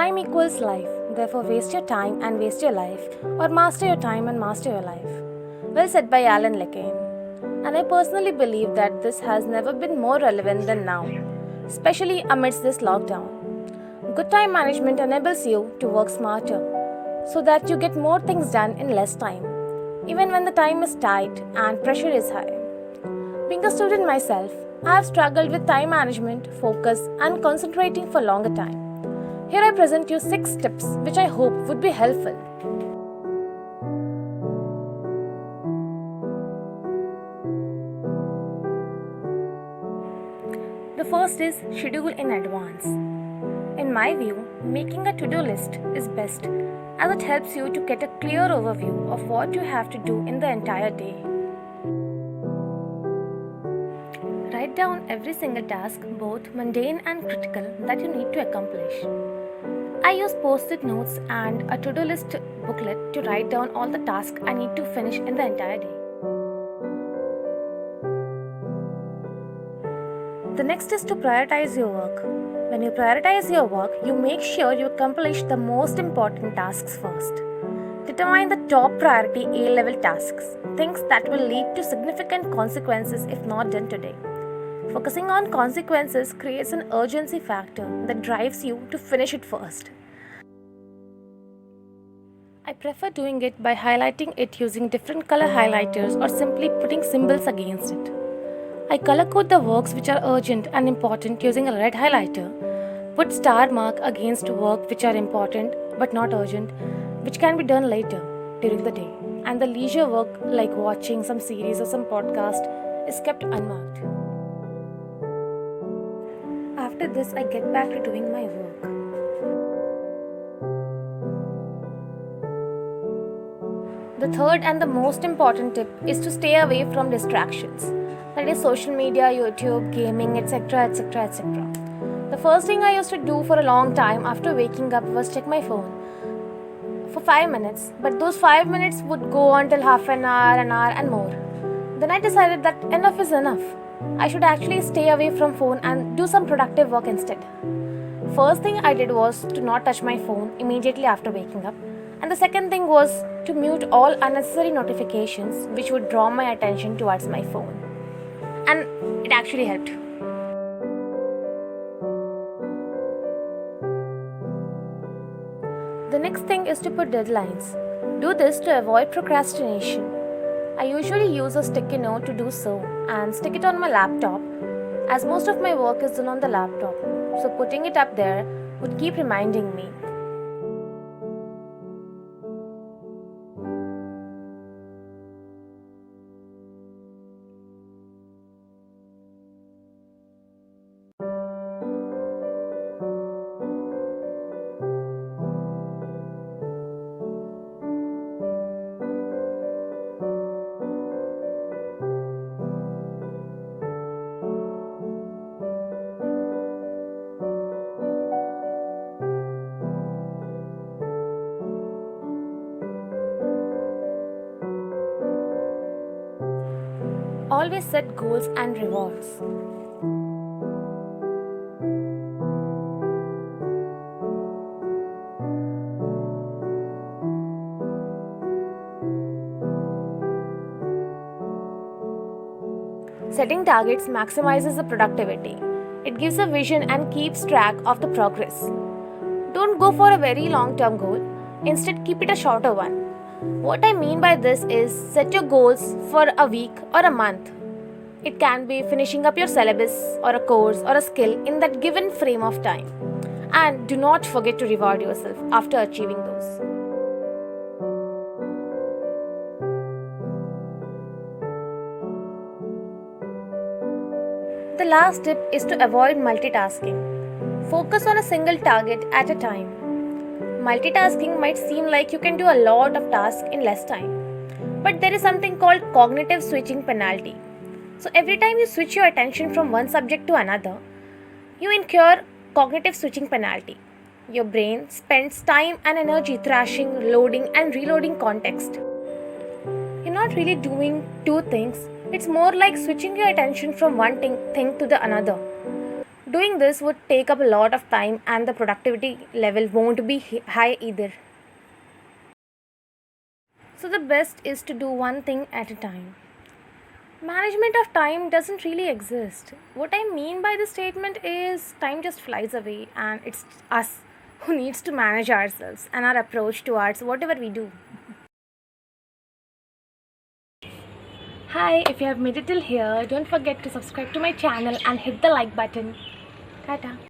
Time equals life, therefore waste your time and waste your life, or master your time and master your life. Well said by Alan Lecane. And I personally believe that this has never been more relevant than now, especially amidst this lockdown. Good time management enables you to work smarter so that you get more things done in less time, even when the time is tight and pressure is high. Being a student myself, I have struggled with time management, focus, and concentrating for longer time. Here I present you 6 tips which I hope would be helpful. The first is schedule in advance. In my view, making a to-do list is best as it helps you to get a clear overview of what you have to do in the entire day. Write down every single task, both mundane and critical, that you need to accomplish. I use post-it notes and a to-do list booklet to write down all the tasks I need to finish in the entire day. The next is to prioritize your work. When you prioritize your work, you make sure you accomplish the most important tasks first. Determine the top priority A-level tasks, things that will lead to significant consequences if not done today. Focusing on consequences creates an urgency factor that drives you to finish it first. I prefer doing it by highlighting it using different color highlighters or simply putting symbols against it. I color code the works which are urgent and important using a red highlighter, put star mark against work which are important but not urgent, which can be done later during the day, and the leisure work like watching some series or some podcast is kept unmarked. After this, I get back to doing my work. The third and the most important tip is to stay away from distractions. That is social media, YouTube, gaming, etc. etc. etc. The first thing I used to do for a long time after waking up was check my phone for 5 minutes, but those 5 minutes would go until half an hour and more. Then I decided that enough is enough. I should actually stay away from phone and do some productive work instead. First thing I did was to not touch my phone immediately after waking up, and the second thing was to mute all unnecessary notifications which would draw my attention towards my phone. And it actually helped. The next thing is to put deadlines. Do this to avoid procrastination. I usually use a sticky note to do so and stick it on my laptop, as most of my work is done on the laptop, so putting it up there would keep reminding me. Always set goals and rewards. Setting targets maximizes the productivity. It gives a vision and keeps track of the progress. Don't go for a very long-term goal. Instead, keep it a shorter one. What I mean by this is set your goals for a week or a month. It can be finishing up your syllabus or a course or a skill in that given frame of time. And do not forget to reward yourself after achieving those. The last tip is to avoid multitasking. Focus on a single target at a time. Multitasking might seem like you can do a lot of tasks in less time, but there is something called cognitive switching penalty. So every time you switch your attention from one subject to another, you incur cognitive switching penalty. Your brain spends time and energy thrashing, loading and reloading context. You're not really doing two things, it's more like switching your attention from one thing to the another. Doing this would take up a lot of time and the productivity level won't be high either. So, the best is to do one thing at a time. Management of time doesn't really exist. What I mean by this statement is time just flies away, and it's us who needs to manage ourselves and our approach towards whatever we do. Hi, if you have made it till here, don't forget to subscribe to my channel and hit the like button. Tata.